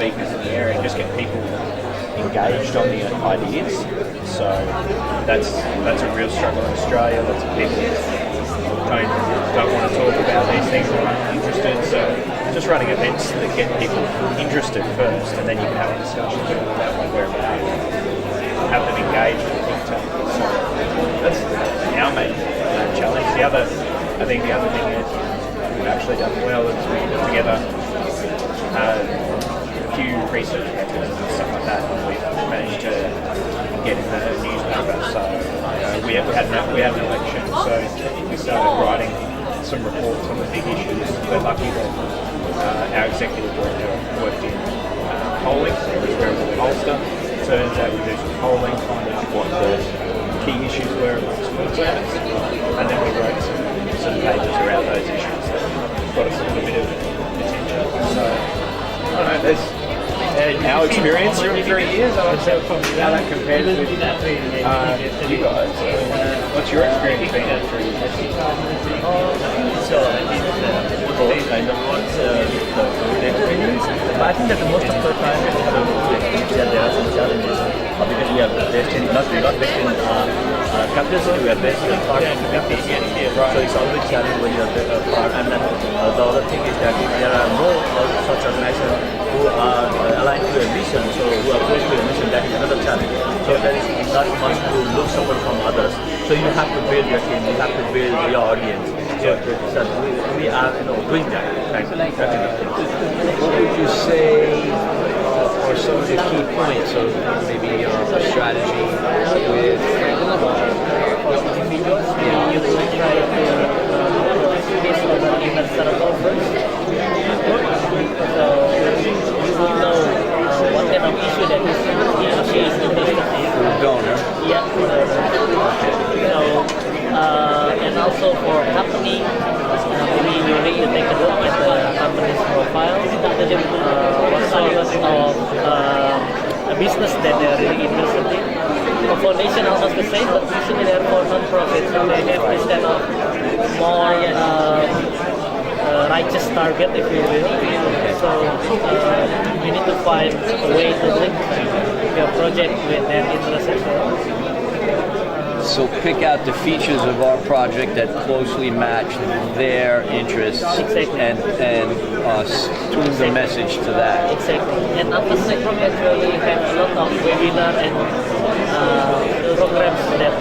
speakers in the area, just get people engaged on the ideas. So that's a real struggle in Australia. Lots of people don't want to talk about these things, or aren't interested. So just running events that get people interested first, and then you can have a discussion about what we're about, have them engaged in the think tank. So that's our main challenge. I think the other thing is we've actually done well is we put together a few research papers and stuff like that, and we've managed to get in the newspaper. So we had an election, so we started writing some reports on the big issues. We're lucky that our executive director worked in polling, so he was very good pollster. Turns out we do some polling, find out what the key issues were amongst Queenslanders, and then we wrote some papers around those issues that got us a little bit of attention. So I don't know, there's our experience in 3 years. I would say how that compares with you guys. What's your experience been in 3 years? So I think both kind of what's the experience. But I think that most of the time there are some challenges because we are based in not based in capital city, we are based in part of the capital city. So it's always challenging when you are part. And then the other thing is that there are no such organizations who are aligned to a mission, so who are close to a mission, that is another challenge. So there is not much to look support from others. So you have to build your team, you have to build your audience. So we are doing that. What would you say are some of the key points of maybe your strategy with what kind of issue that she is interested in. Donor? Yeah. And also for company, maybe you need to take a look at the company's profile, what sort of a business that they're really interested in. For foundation, almost the same, but usually they're for non-profit, so they have this kind of more righteous target, if you will. So you need to find a way to link your project with their interests as well. So pick out the features of our project that closely match their interests, exactly. and tune the message to that. Exactly. And after second, actually have a lot of webinar and programs that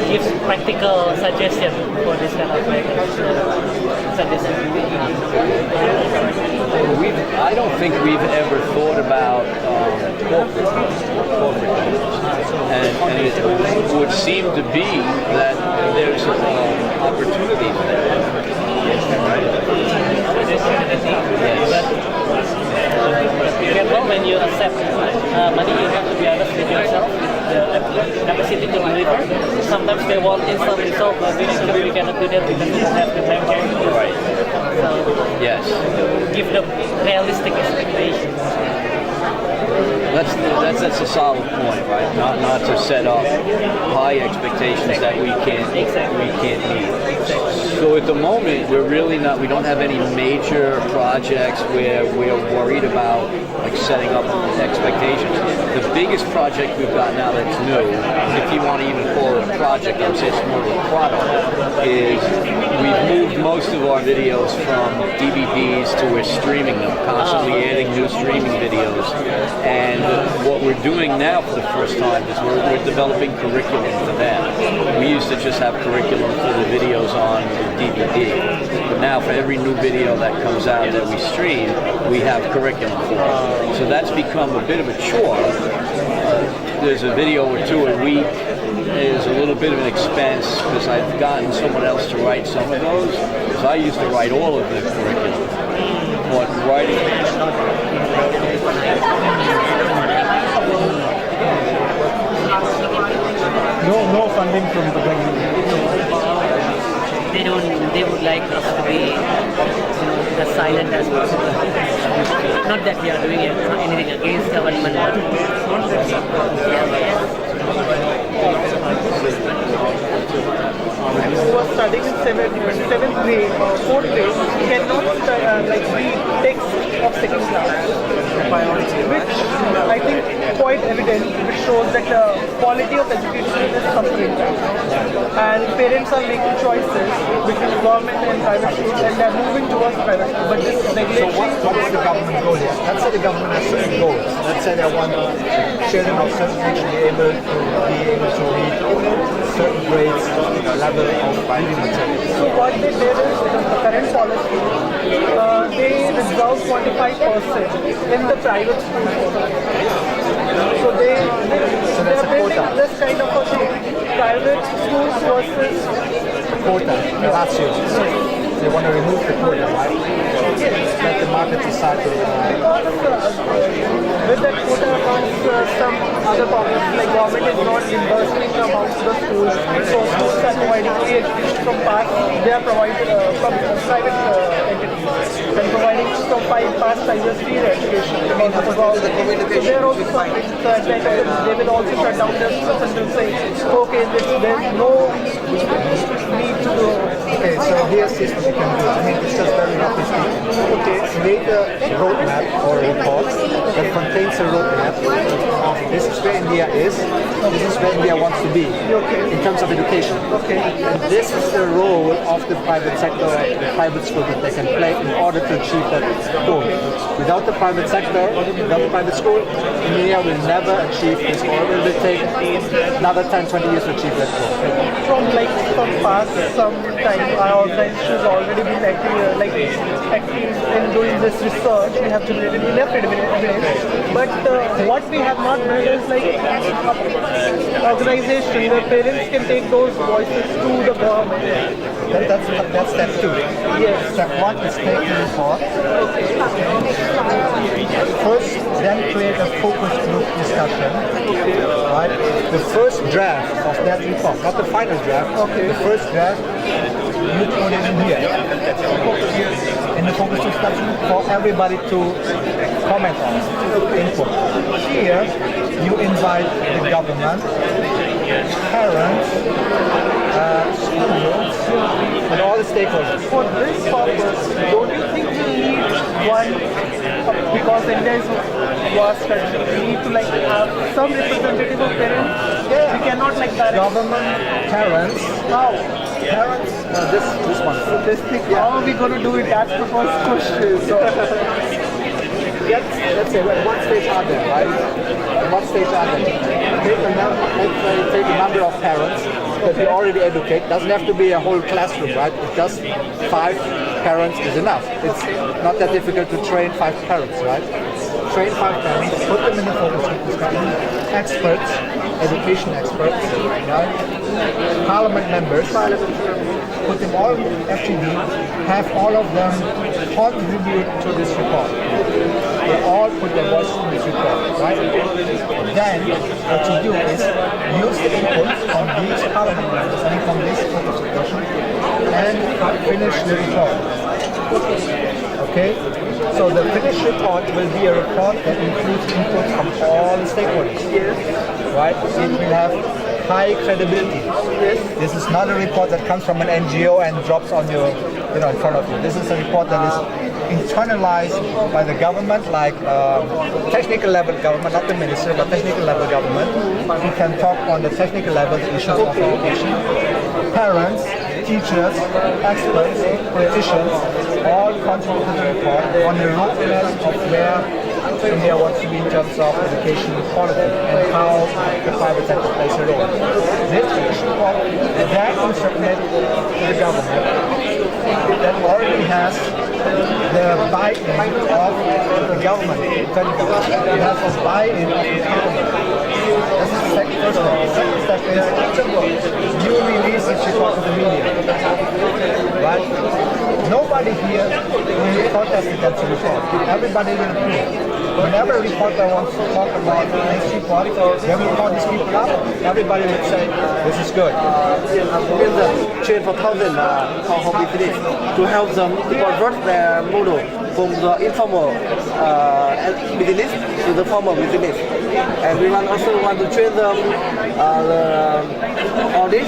gives practical suggestions for this kind of I don't think we've ever thought about corporate and it would seem to be that there's opportunities there. Yes. When you accept money, you have to be honest with yourself, the capacity to deliver. Sometimes they want instant result, but we cannot do that because we don't have the manpower. Right. So, yes. Give them realistic expectations. That's a solid point, right? Not to set up high expectations that we can't meet. So at the moment, we don't have any major projects where we're worried about like setting up expectations. The biggest project we've got now that's new, if you want to even call it a project, I would say it's more of a product, is we've moved most of our videos from DVDs to we're streaming them, constantly adding new streaming videos. And what we're doing now for the first time is we're developing curriculum for them. We used to just have curriculum for the videos on DVD. But now for every new video that comes out that we stream, we have curriculum for it. So that's become a bit of a chore. There's a video or two a week. Is a little bit of an expense because I've gotten someone else to write some of those, because I used to write all of the curriculum. But writing... No funding from the government. They would like us to be as silent as possible. Not that we are doing anything against government, but who are studying in 7th grade or 4th grade cannot read text of 2nd class, which I think quite evident, which shows that the quality of education is suffering, and parents are making choices between government and private schools, and they are moving towards private schools. But this regulation. So what is the government goal here? Let's say the government has certain goals. Let's say they want children of certain age to be able to read certain grades level of reading material. So what they did is, the current policy, they reserve 25% in the private schools. So they that's are a quota. building this kind of a thing. Private schools versus Quota, the ratio. They want to remove the quota, right? Let the market decide to because with that quota comes some other problems, like government is not reimbursing amounts to the schools. So schools are providing free education from past, they are provided from private entities and providing from past 5 years free education. Because of the government. So they are also suffering. So at the end of it, they will also shut down their schools and will say, okay, there's no need to do. Okay, so here's this what you can do. I mean, it's just very roughly speaking. Okay, create a roadmap or a report that contains a roadmap of this is where India is, this is where India wants to be in terms of education. Okay. And this is the role of the private sector, the private school that they can play in order to achieve that goal. Without the private sector, without the private school, India will never achieve this goal. It will take another 10, 20 years to achieve that goal. From past some time, our organization has already been active in doing this research. We have generated enough evidence, but what we have not built is an organization where parents can take those voices to the government. That's step 2. Yes. Step 1 is take the report. First, then create a focus group discussion. Right? The first draft of that report, not the final draft. The first draft, you put it in here. In the focus discussion for everybody to comment on, input. Here, you invite the government, parents, schools, and all the stakeholders. For this purpose, don't you think we need one, because India is vast country, we need to have some representative of parents? Yeah. We cannot direct. Government, parents, How? parents, this one. This thing, how are we going to do it? That's the first question. So, let's say, at what stage are they, right? At what stage are they? Take a number of parents that we already educate. Doesn't have to be a whole classroom, right? It's just 5 parents is enough. It's not that difficult to train 5 parents, right? Train 5 parents, put them in the focus group discussion. Experts, education experts, right? Parliament members, put them all in FGD, have all of them contribute to this report. They all put their voice in this report, right? Then what you do is use the inputs from these parliament members and from this focus discussion and finish the report. Okay? So the finished report will be a report that includes input from all the stakeholders. Right? It will have high credibility. This is not a report that comes from an NGO and drops on your, in front of you. This is a report that is internalized by the government, like technical level government, not the minister, but technical level government. We can talk on the technical level the issues of education. Parents, teachers, experts, politicians, all contribute to the report on the roadmap of where India wants to be in terms of education quality and how the private sector plays a role. This report then will submit to the government that already has the buy-in of the government, federal government. It has a buy-in of the parliament. That's the first step. The second step is you release this report to the media. Right? Nobody here will protest against the report. Everybody will approve. Whenever a reporter wants to talk about this report, when we call these people up, everybody would say, this is good. With the train for thousands of business to help them to convert their model from the informal business to the formal business. And we also want to train them the audit,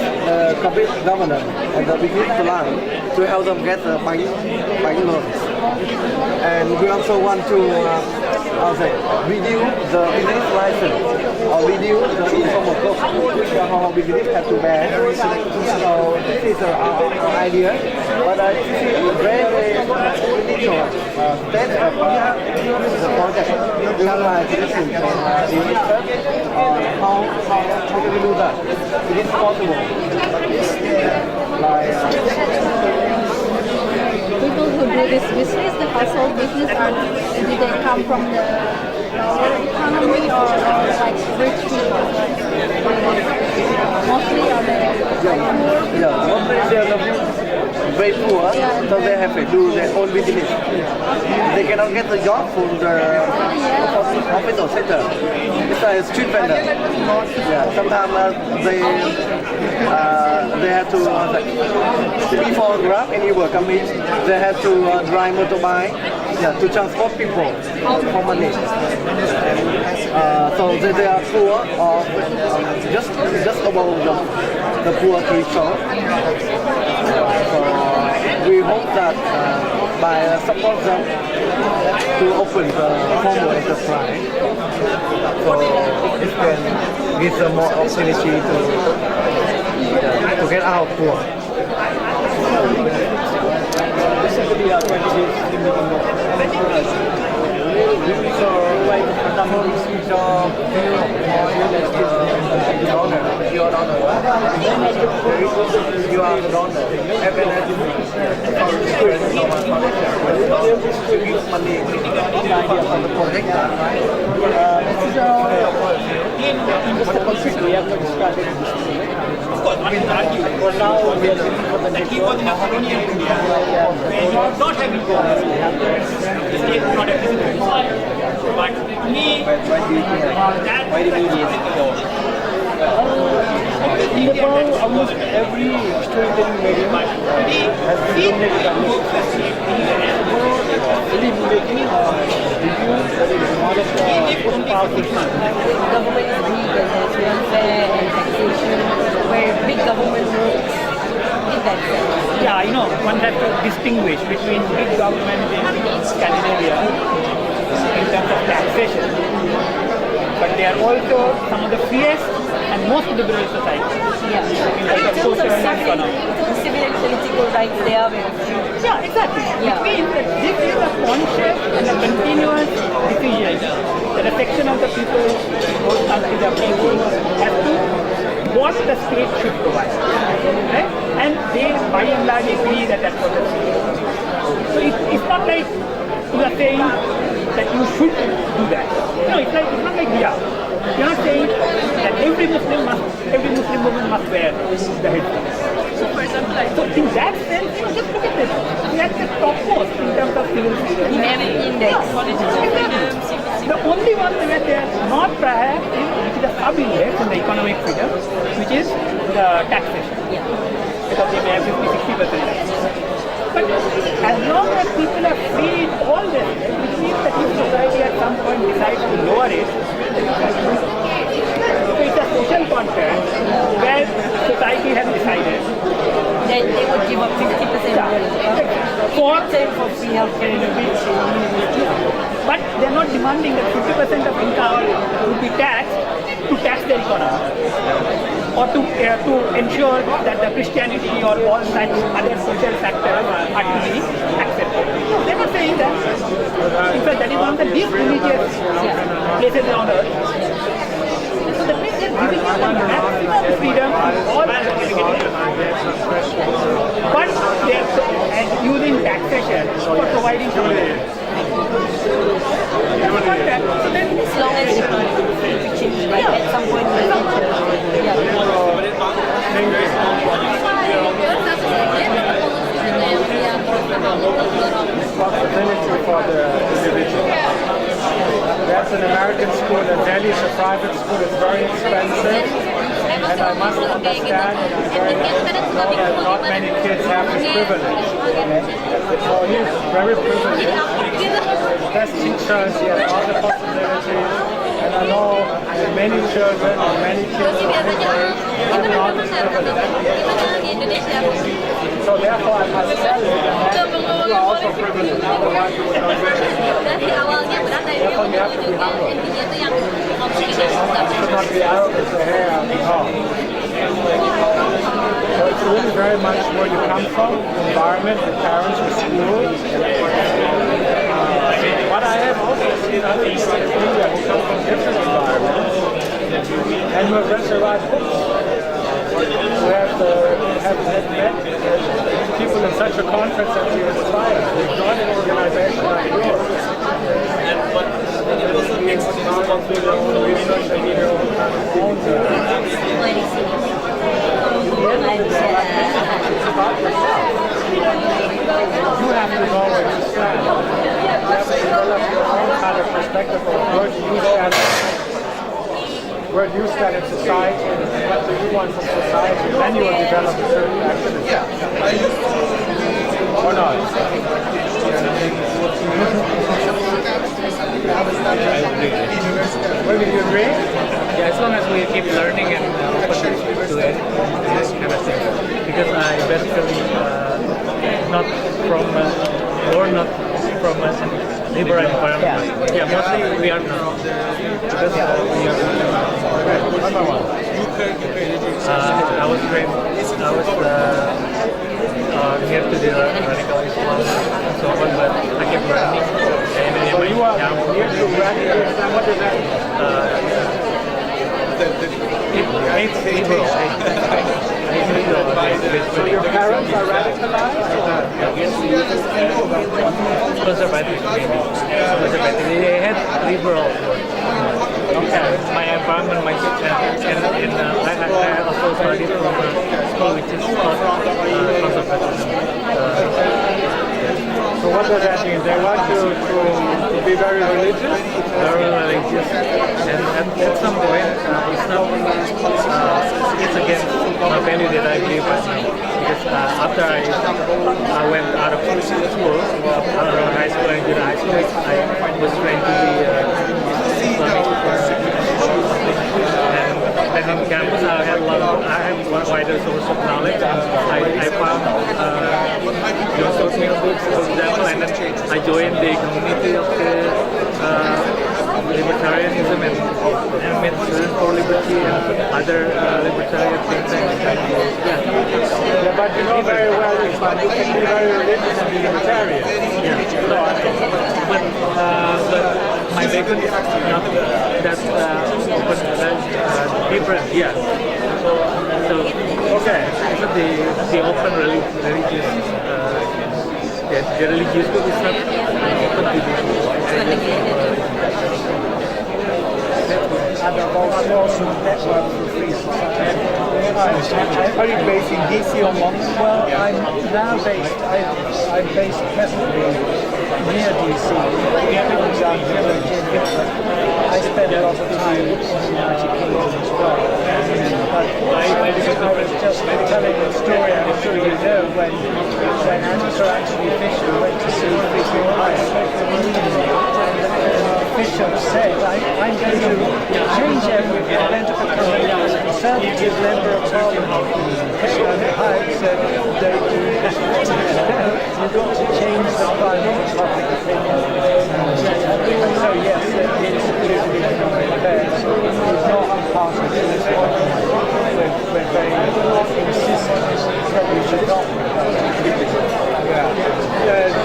corporate governance, and the business plan to help them get the bank loans. And we also want to review the business license or review the informal cost how business have to bear. So this is our idea. But I see very initial stage of the project. We have like this how can we do that? It is possible. People who do this business, the household business, do they come from the lower economy or like rich people? Mostly are they poor? Yeah, mostly they are very poor, so they have to do their own business. They cannot get a job from the hospital sector. It's a street vendor. Yeah, sometimes they have to before Grab any work coming, they have to drive motorbike, to transport people for money. So they are poor or just above the poor threshold. So we hope that by support them to open the formal enterprise, so it can give them more opportunity to get out of poor. So, like, you are donor. Give money on the project. We have not started this. For now, we are looking for the network. Not having the state product is but me, why do you need in the world, almost every storytelling medium has been dominated by believe making reviews that is one of the most powerful things. Government is weak and there's welfare and taxation where big government works in that sense. Yeah, one has to distinguish between big government in Scandinavia in terms of taxation, but they are also some of the freest and most liberal societies. Yeah. In terms of social and economic. Civil and political rights, they are very few. Yeah, exactly. Yeah. Which means that this is a conscious and a continuous decision that a section of the people, those countries are making as to what the state should provide. Right? And they by and large agree that that's what the state should. So it's not like you are saying that you should do that. No, it's not like we are. You're not saying that every Muslim woman must wear the headdress. So for example, so in that sense, just look at this. We are the topmost in terms of civil freedom. In every index. The only one that they are not perhaps is the sub-index in the economic freedom, which is the taxation. Because they may have 50-60% tax. But as long as people are free in all this, which means that if society at some point decides to lower it, so it's a social contract where society has decided Then they would give up 50% for free healthcare. But they're not demanding that 50% of income would be taxed to tax their economy, or to ensure that the Christianity or all such other social factors are to be accepted. No, they're not saying that. In fact, that is one of the least religious places on earth. So that means they're giving you the maximum freedom in all aspects, but they're using taxation for providing something. As long as you can change, right? At some point in the Responsibility for the individual. That's an American school, and Delhi is a private school, it's very expensive. And I must understand that not many kids have this privilege. So he's very privileged. Best teachers, he has all the possibilities, and I know many children or many kids are not privileged. So therefore I must tell you that you are also privileged, otherwise you would not be privileged. Therefore you have to be humble. You should not be arrogant to say, hey, so it's really very much where you come from, the environment, the parents, the school. But I have also seen other people in India who come from different environments and who have read the right books, who have met people in such a conference that we inspire. They've joined an organization like yours. Not do their own research, they need their own kind of own it's about yourself. You have to know where you stand. You have to develop your own kind of perspective of where do you stand in society, and what do you want from society, and then you will develop a certain activity. Or not? Well, do you agree? Yeah, as long as we keep learning and open to it, this kind of thing. Because I basically not from not from a liberal environment. Yeah, mostly we are not. Because we are. I was trained. I was near to the radical Islam and so on, but I kept learning. And so you are near to radical Islam. What does that mean? It's liberal. So your parents are radicalized? Conservative, maybe. Conservative. They had liberal. Okay. My environment, my and I also studied from a school which is not conservative. So what does that mean? They want you to be very religious? Very religious. And at some point, it's not, it's against my value that I believe right now. Because after I went out of school, out of high school and junior high school, I was trained to be Islamic. And in campus, I have a wider source of knowledge. I found your social books, for example, and then I joined the community of the libertarianism and met Students for Liberty and other libertarian things. Yeah, but you know very well Islam. You can be very religious and be libertarian. Yeah. But my background is not that different. Yeah. So okay. So the open religious the religious group is not open to this. Are you based in DC or London? Well, I'm now based, I'm based presently near DC. I spend a lot of time in the United Kingdom as well. But I was just telling a story, I'm sure you know, when Andrew actually Fisher went to see Fisher Ice. Fisher said, I'm going to change everything. I went to the Conservative Member of Parliament. And Hyde said, you've got to change the climate of public opinion. So yes, the Institute of Economic Affairs is not part of this one. We're very insistent that we should not.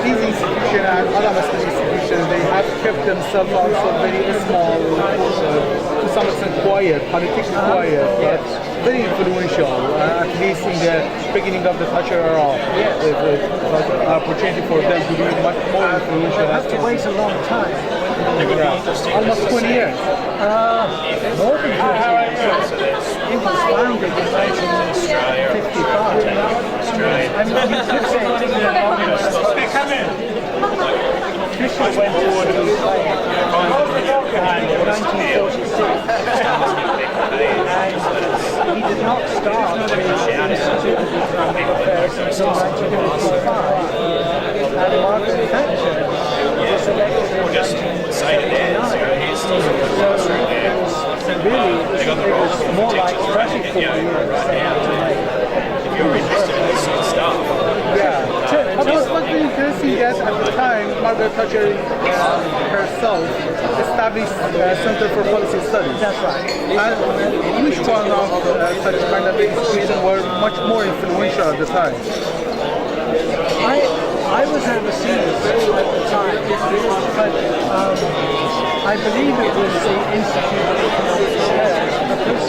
These institutions and other Muslim institutions, they have kept themselves also very small, to some extent quiet, politically quiet, but very influential, at least in the beginning of the Thatcher era. There's an opportunity for them to be much more influential. You have to wait a long time. Almost 20 years. More than 20 years. It was founded in 1955. I mean, you could say it's even longer. Fisher went to see Spain in 1946. And he did not start the Institute of Economic Affairs until 1955. And Margaret Thatcher was elected in 1979. So 4 years. If you're interested in this sort of stuff. Yeah. What's interesting that at the time, Margaret Thatcher herself established Center for Policy Studies. That's right. And each one of such kind of institutions were much more influential at the time. I was overseas at the time, but I believe it was the Institute of Economic Affairs because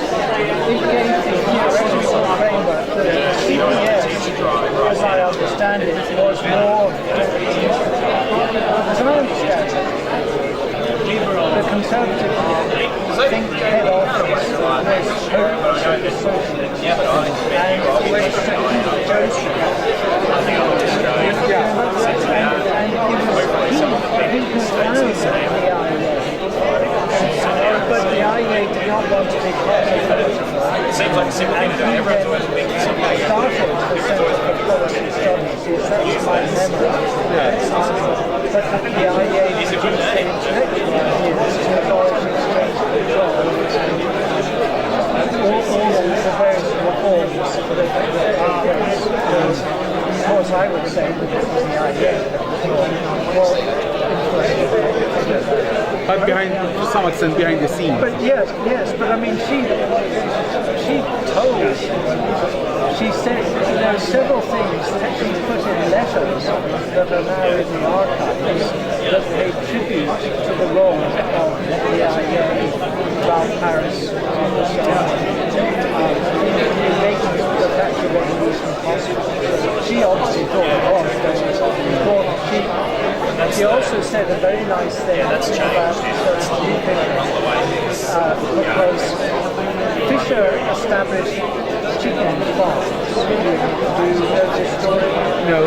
it gave the theoretical framework that the CPS, as I understand it, was more, as I understand it, the Conservative think head office was socialist, and it was Secretary Joseph. And he was found the IEA. But the IEA did not want to be part of it. Seems like a simple thing to do. Everyone's always been Started the Centre for Policy Studies. That's my memory. But the IEA produced the intellectual ideas to abolish exchange control. All of the various reforms that of course, I would say that this is the idea. But behind, to some extent, behind the scenes. But yes, but I mean, she said there are several things that she put in letters that are now in the archives that pay tribute to the role of the IEA about Paris in making the Thatcher Revolution possible. She obviously thought it was very important. She also said a very nice thing about because Fisher established chicken farms. Do you know this story? No.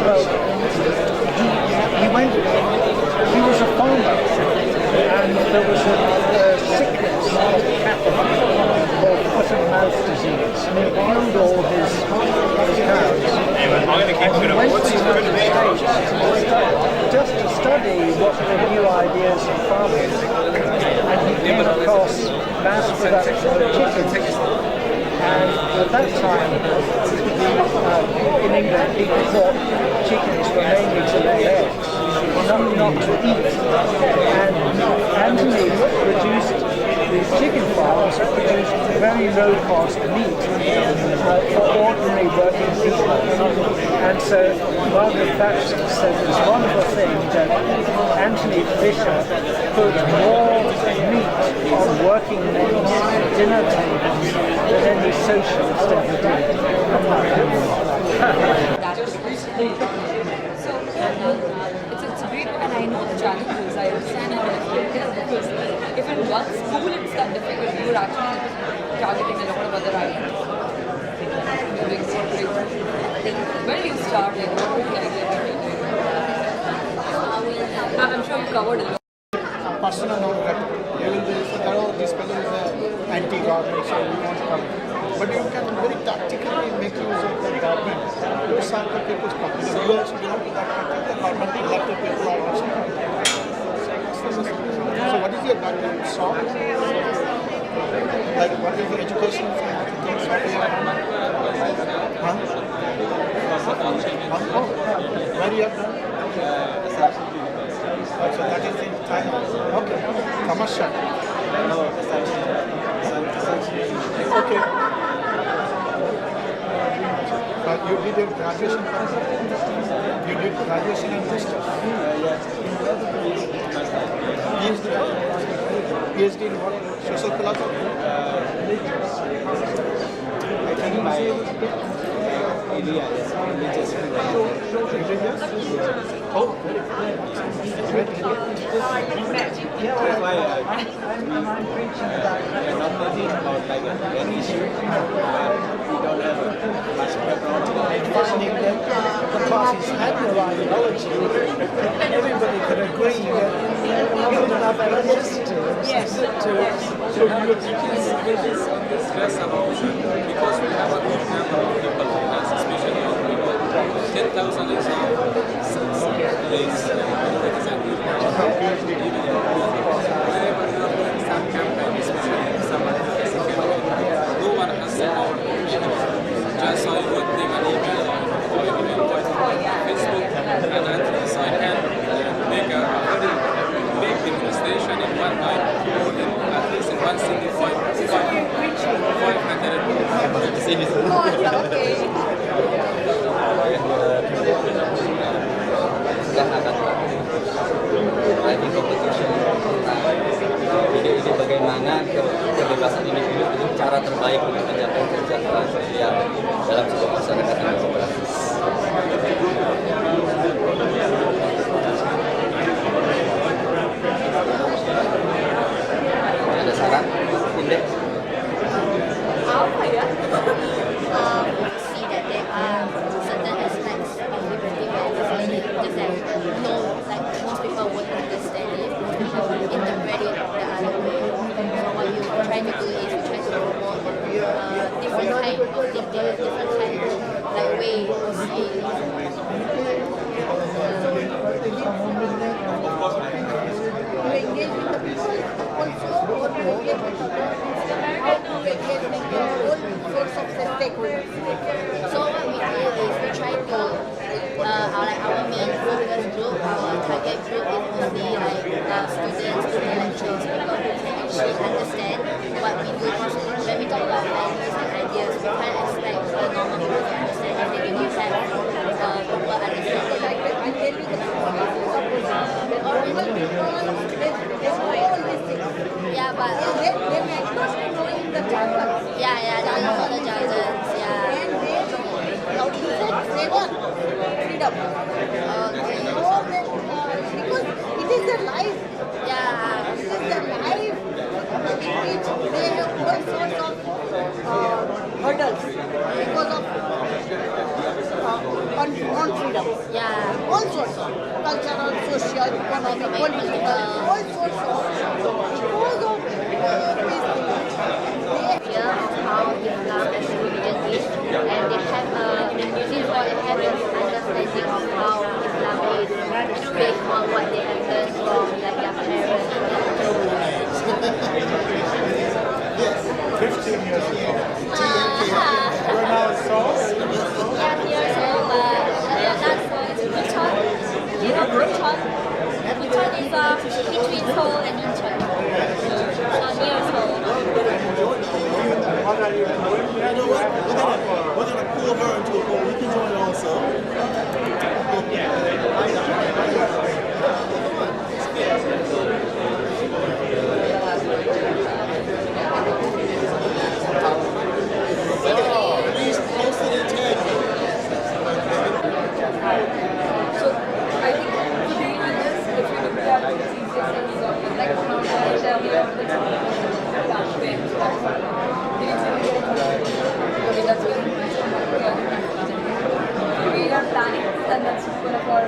Well, he was a farmer, and there was a sickness of cattle called foot-and-mouth disease, and it killed all his cows. I'm going to keep it up. What's his good just to study what the new ideas in farming, and he came across mass production of chickens. And at that time, in England, people thought chickens were mainly to lay eggs, not to eat. And Anthony produced these chicken farms that produced very low-cost meat for ordinary working people. And so Margaret Thatcher said this wonderful thing that Anthony Fisher put more meat on working men's dinner tables than any socialist ever did. It's a great book, and I know the challenges. I understand how difficult it is because if in one school it's that difficult, you're actually targeting a lot of other ideas. When you start, like, what would the idea be? I'm sure you covered a lot. Personal note that you will be, this fellow is anti-government, so we won't come. But you can very tactically make use of the government to serve the people's purpose. So you also belong to that country, the government elected people are also. So what is your background? So, like what is your education? Things what you have done? Oh, where you have done? So that is in Thailand. Okay. Commercial. Okay. You did your graduation from You did graduation in history? Yes. PhD in what? Social philosophy? I think by religious. Oh, That's why I'm preaching about not talking about like an issue where we don't have much background. Finding that the parties had no ideology, and everybody could agree that we don't have electricity to stress about it because we have a good number of people with us, especially young people. 10,000 is whenever you have some campaign, especially someone has a campaign, no one has freedom. More than, because it is their life. Yeah. It is their life in which they have all sorts of hurdles because of non-freedom. Yeah. All sorts of cultural, social, economic, political, all sorts of because of these things. They of how Islam as a religion is, and they have since all they have an understanding of how Islam is based on what they have learned from like their parents. 15 years ago. You're now in Seoul? Yeah, years old, but that's Bucheon. You know Bucheon? Bucheon is between Seoul and Incheon. So near Seoul. What are you doing? You know what? We're gonna pull her into a boat. You can join also. Please post it and tag me. So I think to deal with this, if you look at the CCSs like Manali Shah, we have the flashbang. That's very interesting. We are planning to, and that's one of our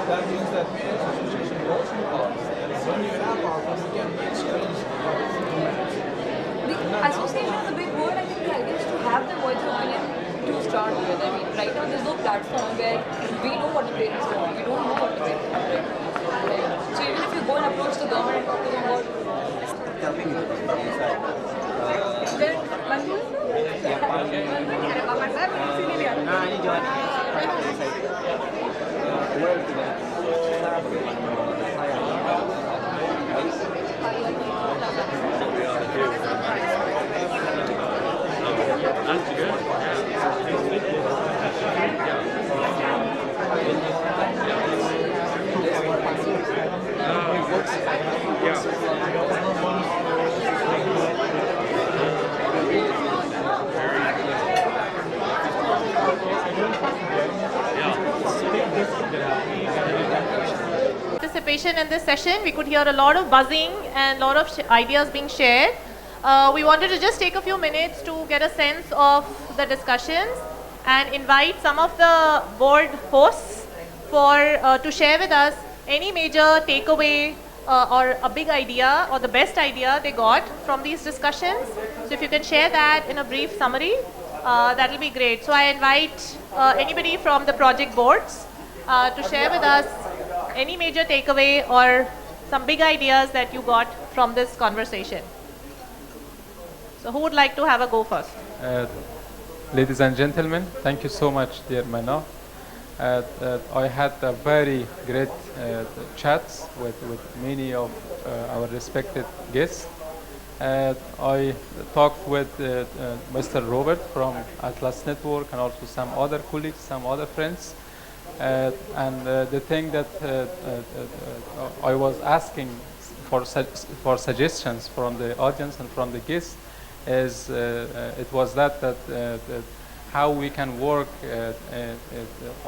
That means that the association also policy, and when you have our we can exchange. The association is a big word. I think the idea is to have the voice of opinion to start with. I mean, right now there's no platform where we know what the parents want. We don't know what the parents want. Right? So even if you go and approach the government and talk to them about participation in this session. We could hear a lot of buzzing and a lot of ideas being shared. We wanted to just take a few minutes to get a sense of the discussions and invite some of the board hosts to share with us any major takeaway or a big idea or the best idea they got from these discussions. So if you can share that in a brief summary, that will be great. So I invite anybody from the project boards to share with us any major takeaway or some big ideas that you got from this conversation. So who would like to have a go first? Ladies and gentlemen, thank you so much, dear Mana. I had a very great chats with many of our respected guests. I talked with Mr. Robert from Atlas Network and also some other colleagues, some other friends. And the thing that I was asking for suggestions from the audience and from the guests is it was that how we can work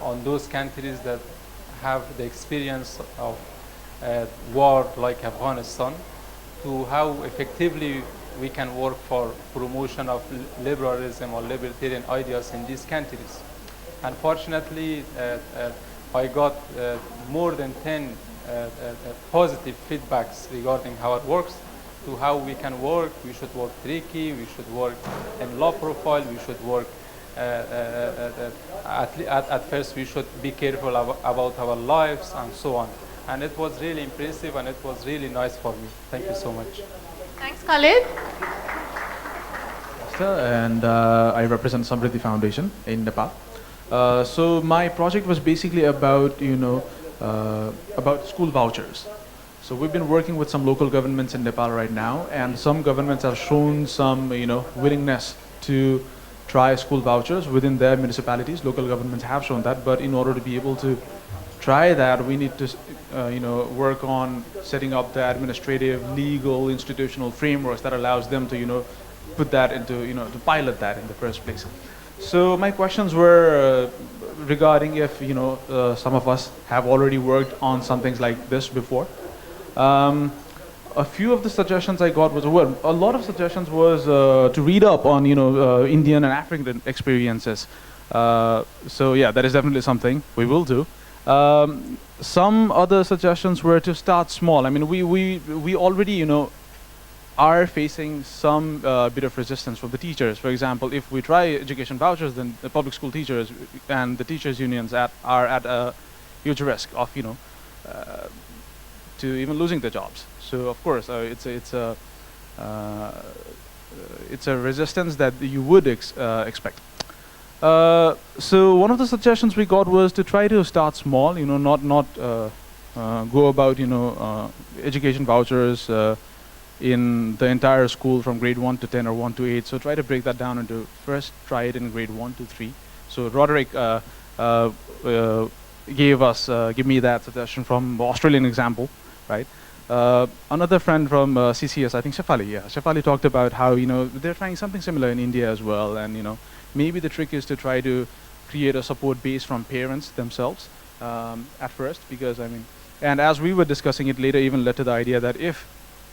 on those countries that have the experience of war like Afghanistan, to how effectively we can work for promotion of liberalism or libertarian ideas in these countries. Unfortunately, I got more than 10 positive feedbacks regarding how it works, to how we can work. We should work tricky, we should work in low profile, we should work at first we should be careful about our lives and so on. And it was really impressive and it was really nice for me. Thank you so much. Thanks, Khalid. And I represent Samriddhi Foundation in Nepal. So my project was basically about, about school vouchers. So we've been working with some local governments in Nepal right now, and some governments have shown some, willingness to try school vouchers within their municipalities. Local governments have shown that, but in order to be able to try that, we need to, work on setting up the administrative, legal, institutional frameworks that allows them to, put that into, to pilot that in the first place. So my questions were regarding if some of us have already worked on some things like this before. A few of the suggestions I got was, well, a lot of suggestions was to read up on Indian and African experiences. So yeah, that is definitely something we will do. Some other suggestions were to start small. I mean, we already are facing some bit of resistance from the teachers. For example, if we try education vouchers, then the public school teachers and the teachers unions are at a huge risk of to even losing their jobs. So of course, it's a resistance that you would expect. So one of the suggestions we got was to try to start small. Not go about education vouchers in the entire school from grade 1 to 10 or 1 to 8. So try to break that down into first try it in grade 1 to 3. So Roderick give me that suggestion from Australian example, right? Another friend from CCS, I think Shefali talked about how they're trying something similar in India as well, and maybe the trick is to try to create a support base from parents themselves at first, because and as we were discussing it later, even led to the idea that if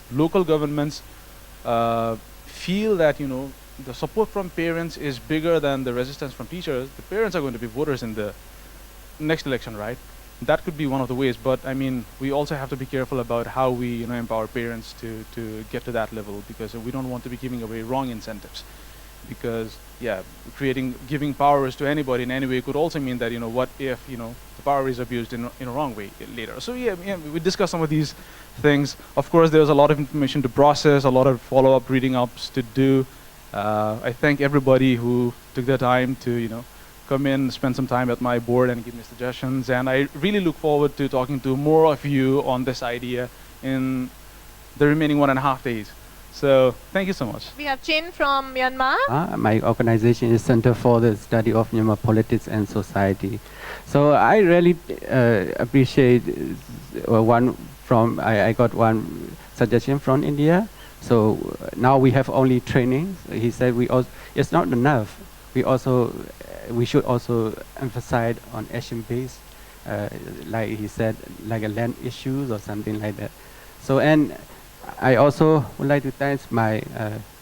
local governments feel that the support from parents is bigger than the resistance from teachers, the parents are going to be voters in the next election, right? That could be one of the ways, but we also have to be careful about how we empower parents to get to that level, because we don't want to be giving away wrong incentives. Because giving powers to anybody in any way could also mean that what if the power is abused in a wrong way later. So we discussed some of these things. Of course, there's a lot of information to process, a lot of follow-up reading ups to do. I thank everybody who took their time to come in, spend some time at my board and give me suggestions, and I really look forward to talking to more of you on this idea in the remaining 1.5 days. So thank you so much. We have Chin from Myanmar. My organization is Center for the Study of Myanmar Politics and Society. So I really appreciate I got one suggestion from India. So now we have only trainings. He said it's not enough. We should also emphasize on action-based, like he said, like a land issues or something like that. So I also would like to thank my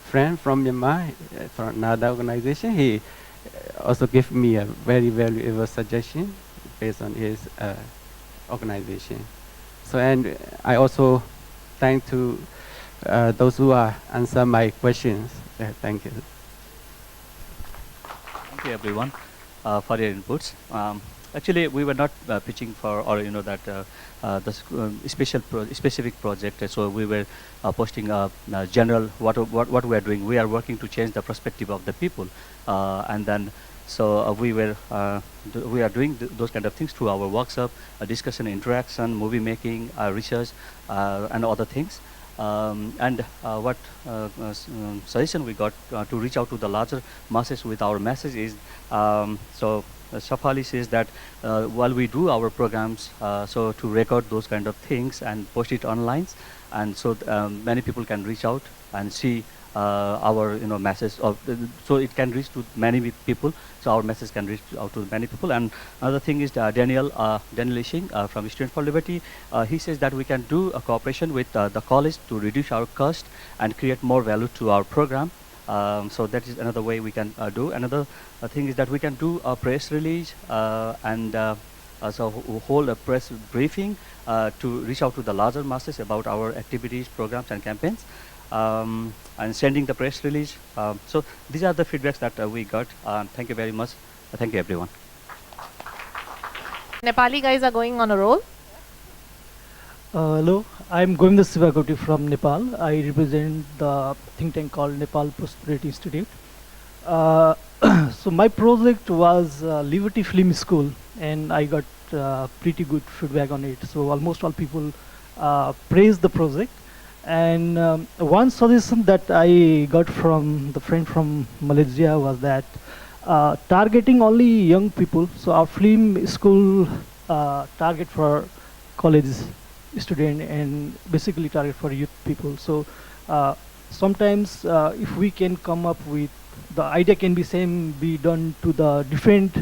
friend from Myanmar, from another organization. He also gave me a very valuable suggestion based on his organization. So I also thank to those who answer my questions. Thank you. Thank you everyone for your inputs. Actually, we were not pitching for specific project. So we were posting general what we are doing. We are working to change the perspective of the people, and then so we are doing those kind of things through our workshop, discussion, interaction, movie making, research, and other things. What suggestion we got to reach out to the larger masses with our message is Shafali says that while we do our programs, so to record those kind of things and post it online, and so many people can reach out and see our message so it can reach to many people, so our message can reach out to many people. And another thing is Daniel Ishing from Students for Liberty, he says that we can do a cooperation with the college to reduce our cost and create more value to our program. So that is another way we can do. Another thing is that we can do a press release and so hold a press briefing to reach out to the larger masses about our activities, programs and campaigns, and sending the press release. So these are the feedbacks that we got. Thank you very much. Thank you everyone. Nepali guys are going on a roll. Hello, I'm Govinda Sivakoti from Nepal. I represent the think tank called Nepal Prosperity Institute. So my project was Liberty Film School, and I got pretty good feedback on it. So almost all people praised the project. And one suggestion that I got from the friend from Malaysia was that targeting only young people. So our film school target for college student and basically target for youth people. So sometimes if we can come up with the idea can be same be done to the different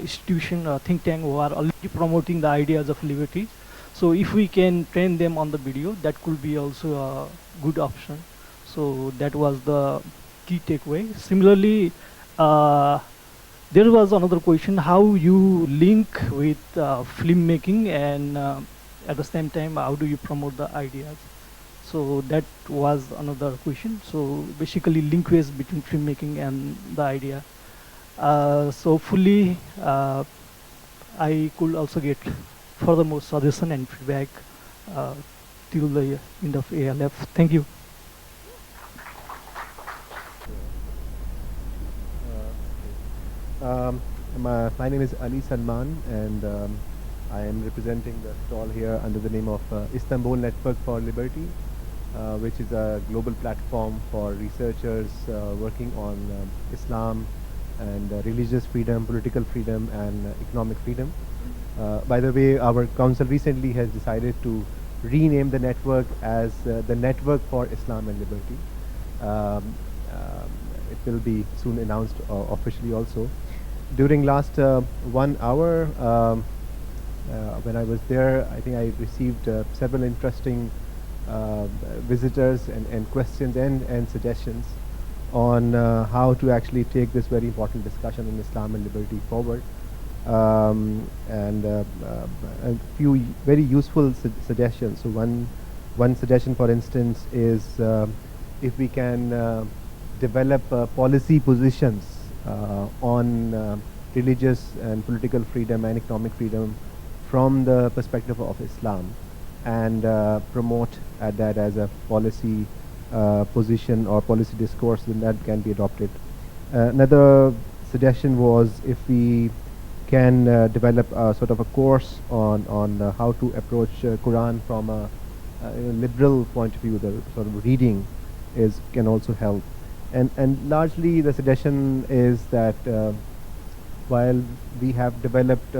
institution or think tank who are already promoting the ideas of liberty. So if we can train them on the video, that could be also a good option. So that was the key takeaway. Similarly, there was another question: how you link with filmmaking, and at the same time, how do you promote the ideas? So that was another question. So basically, linkage between filmmaking and the idea. So fully, I could also get furthermore suggestion and feedback till the end of ALF. Thank you. My name is Ali Salman, and I am representing the stall here under the name of Istanbul Network for Liberty, which is a global platform for researchers working on Islam and religious freedom, political freedom, and economic freedom. By the way, our council recently has decided to rename the network as the Network for Islam and Liberty. It will be soon announced officially also. During last 1 hour, when I was there, I think I received several interesting visitors and questions and suggestions on how to actually take this very important discussion on Islam and liberty forward. And a few very useful suggestions. So one suggestion, for instance, is if we can develop policy positions on religious and political freedom and economic freedom from the perspective of Islam, and promote that as a policy position or policy discourse, then that can be adopted. Another suggestion was if we can develop a sort of a course on how to approach Quran from a liberal point of view. The sort of reading can also help. And largely the suggestion is that while we have developed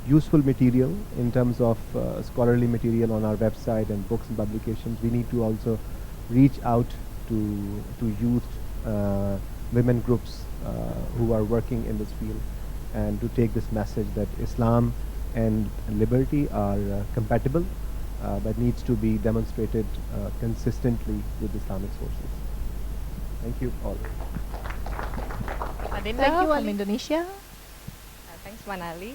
useful material in terms of scholarly material on our website and books and publications, we need to also reach out to youth, women groups who are working in this field, and to take this message that Islam and liberty are compatible, but needs to be demonstrated consistently with Islamic sources. Thank you all. Adinda from Indonesia. Thanks, Manali.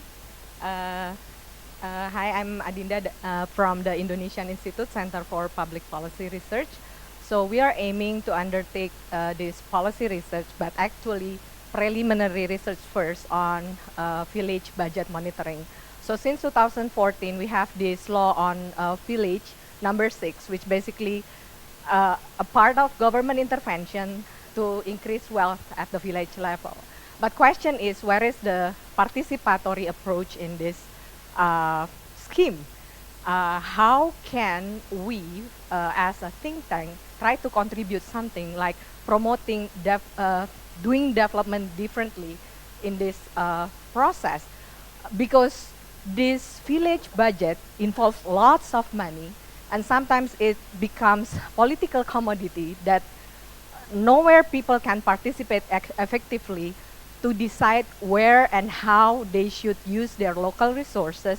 Hi, I'm Adinda from the Indonesian Institute Center for Public Policy Research. So we are aiming to undertake this policy research, but actually preliminary research first on village budget monitoring. So since 2014, we have this law on village number 6, which basically a part of government intervention to increase wealth at the village level. But question is, where is the participatory approach in this scheme? How can we, as a think tank, try to contribute something like promoting, doing development differently in this process? Because this village budget involves lots of money, and sometimes it becomes political commodity that nowhere people can participate effectively to decide where and how they should use their local resources,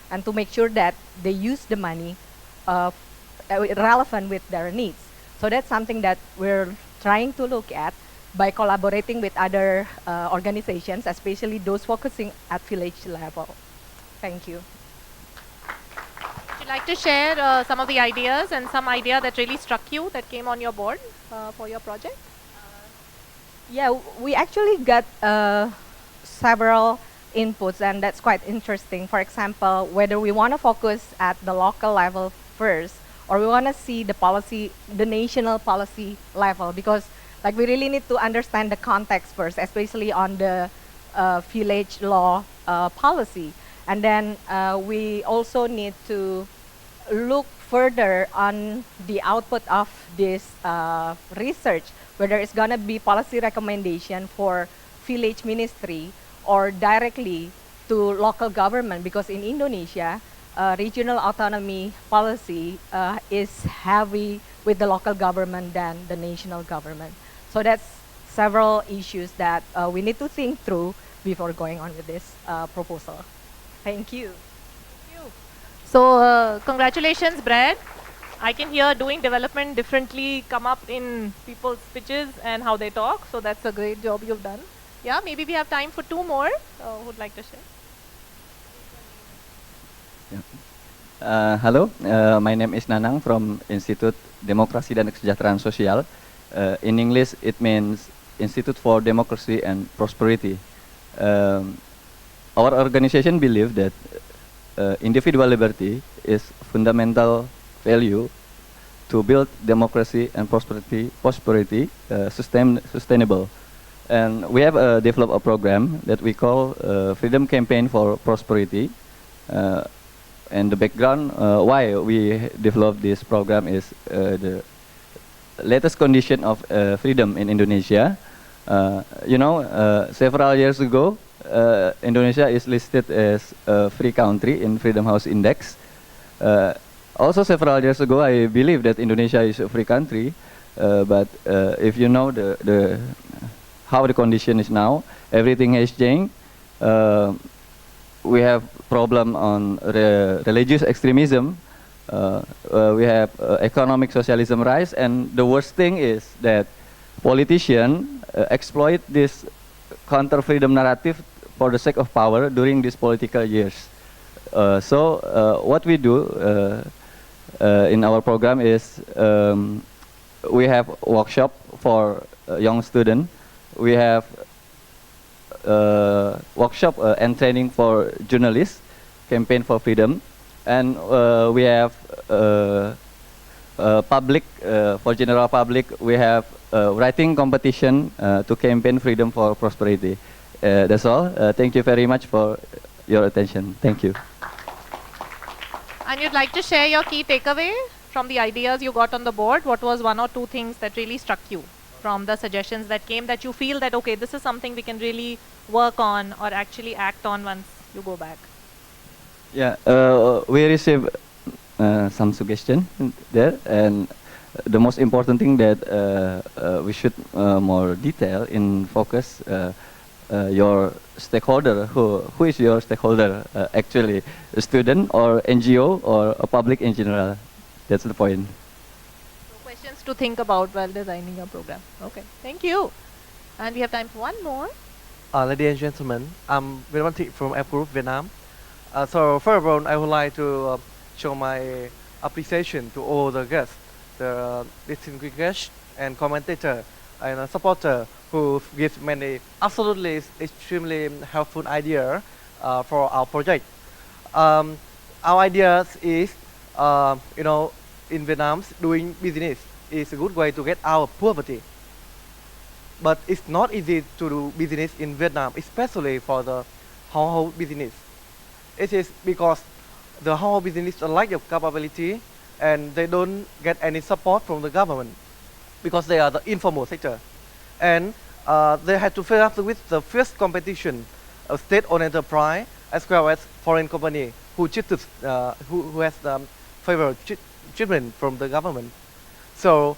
and to make sure that they use the money relevant with their needs. So that's something that we're trying to look at by collaborating with other organizations, especially those focusing at village level. Thank you. Would you like to share some of the ideas and some idea that really struck you that came on your board for your project? Yeah, we actually got several inputs, and that's quite interesting. For example, whether we want to focus at the local level first, or we want to see the policy, the national policy level, because like we really need to understand the context first, especially on the village law policy. And then we also need to look further on the output of this research, whether it's going to be policy recommendation for village ministry or directly to local government, because in Indonesia, regional autonomy policy is heavy with the local government than the national government. So that's several issues that we need to think through before going on with this proposal. Thank you. So congratulations, Brad. I can hear doing development differently come up in people's pitches and how they talk. So that's a great job you've done. Yeah, maybe we have time for 2 more who would like to share. Hello, my name is Nanang from Institute Demokrasi dan Kesejahteraan Sosial. In English, it means Institute for Democracy and Prosperity. Our organization believes that individual liberty is fundamental value to build democracy and prosperity sustainable. And we have developed a program that we call Freedom Campaign for Prosperity. And the background why we developed this program is the latest condition of freedom in Indonesia. Several years ago, Indonesia is listed as a free country in Freedom House Index. Also, several years ago, I believe that Indonesia is a free country, but if you know how the condition is now, everything has changed. We have problem on religious extremism. We have economic socialism rise, and the worst thing is that politicians exploit this counter-freedom narrative for the sake of power during these political years. So what we do in our program is we have workshop for young students. We have workshop and training for journalists, campaign for freedom, and we have public for general public. We have writing competition to campaign freedom for prosperity. That's all. Thank you very much for your attention. Thank you. And you'd like to share your key takeaway from the ideas you got on the board? What was 1 or 2 things that really struck you from the suggestions that came that you feel that, okay, this is something we can really work on or actually act on once you go back? Yeah, we received some suggestion there, and the most important thing that we should more detail in focus your stakeholder. Who is your stakeholder? Actually, a student or NGO or a public in general. That's the point. So questions to think about while designing your program. Okay, thank you. And we have time for 1 more. Ladies and gentlemen, I'm Vinamati from ALF Group Vietnam. So first of all, I would like to show my appreciation to all the guests, the distinguished guests and commentator and supporter who give many absolutely extremely helpful idea for our project. Our ideas is, in Vietnam, doing business is a good way to get out of poverty. But it's not easy to do business in Vietnam, especially for the household business. It is because the household business lack of capability and they don't get any support from the government because they are the informal sector. And they had to face up with the fierce competition of state-owned enterprise as well as foreign company who has favored treatment from the government. So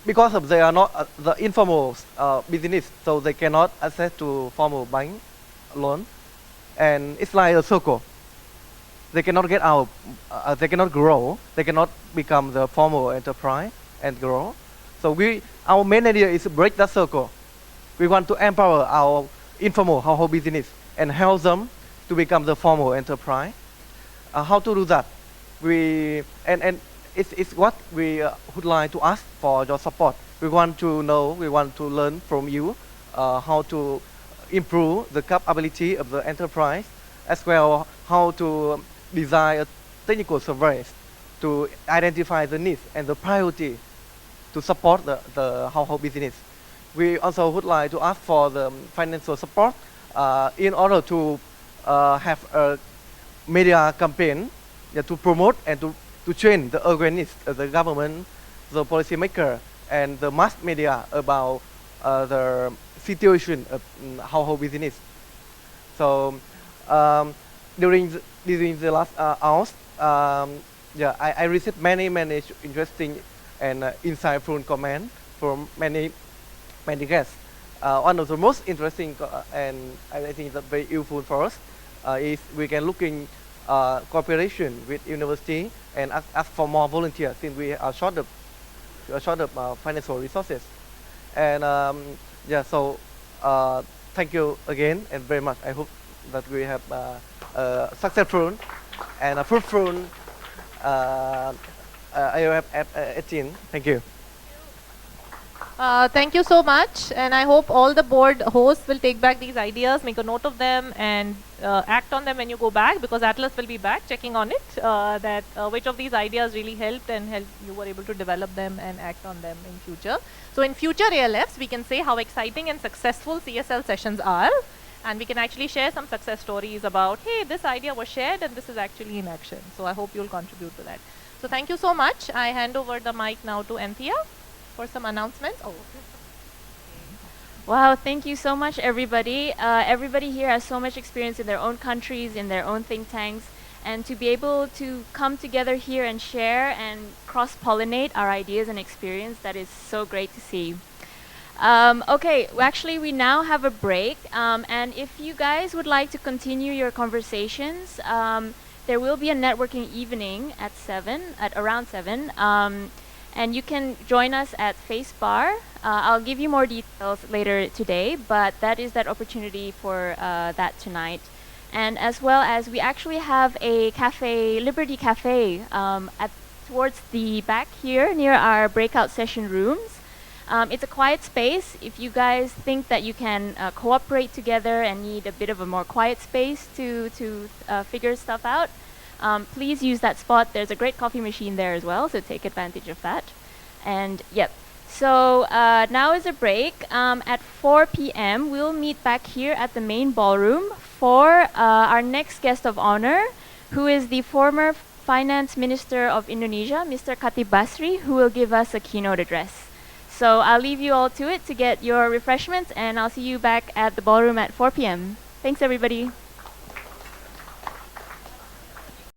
because of they are not the informal business, so they cannot access to formal bank loan, and it's like a circle. They cannot get out. They cannot grow. They cannot become the formal enterprise and grow. So our main idea is to break that circle. We want to empower our informal household business and help them to become the formal enterprise. How to do that? It's what we would like to ask for your support. We want to know, we want to learn from you how to improve the capability of the enterprise, as well how to design a technical surveys to identify the needs and the priority to support the household business. We also would like to ask for the financial support in order to have a media campaign to promote and to train the awareness of the government, the policymaker, and the mass media about the situation of household business. So during the last hours, I received many interesting and insightful comments from many many guests. One of the most interesting and I think that's very useful for us is we can look in cooperation with university and ask for more volunteers since we are short of financial resources. And yeah, so thank you again and very much. I hope that we have a successful and a fruitful ALF 18. Thank you. Thank you so much, and I hope all the board hosts will take back these ideas, make a note of them, and act on them when you go back, because Atlas will be back checking on it, that which of these ideas really helped and you were able to develop them and act on them in future. So in future ALFs, we can say how exciting and successful CSL sessions are, and we can actually share some success stories about, hey, this idea was shared and this is actually in action. So I hope you'll contribute to that. So thank you so much. I hand over the mic now to Anthea for some announcements. Oh. Wow, thank you so much, everybody. Everybody here has so much experience in their own countries, in their own think tanks, and to be able to come together here and share and cross-pollinate our ideas and experience, that is so great to see. Okay, actually we now have a break, and if you guys would like to continue your conversations, there will be a networking evening at around 7. And you can join us at Face Bar. I'll give you more details later today, but that is that opportunity for that tonight. And as well as we actually have a cafe, Liberty Cafe, towards the back here near our breakout session rooms. It's a quiet space. If you guys think that you can cooperate together and need a bit of a more quiet space to figure stuff out, please use that spot. There's a great coffee machine there as well, so take advantage of that. And yep, so now is a break. At 4 p.m. we'll meet back here at the main ballroom for our next guest of honor, who is the former Finance Minister of Indonesia, Mr. Khatib Basri, who will give us a keynote address. So I'll leave you all to it to get your refreshments, and I'll see you back at the ballroom at 4 p.m. Thanks, everybody.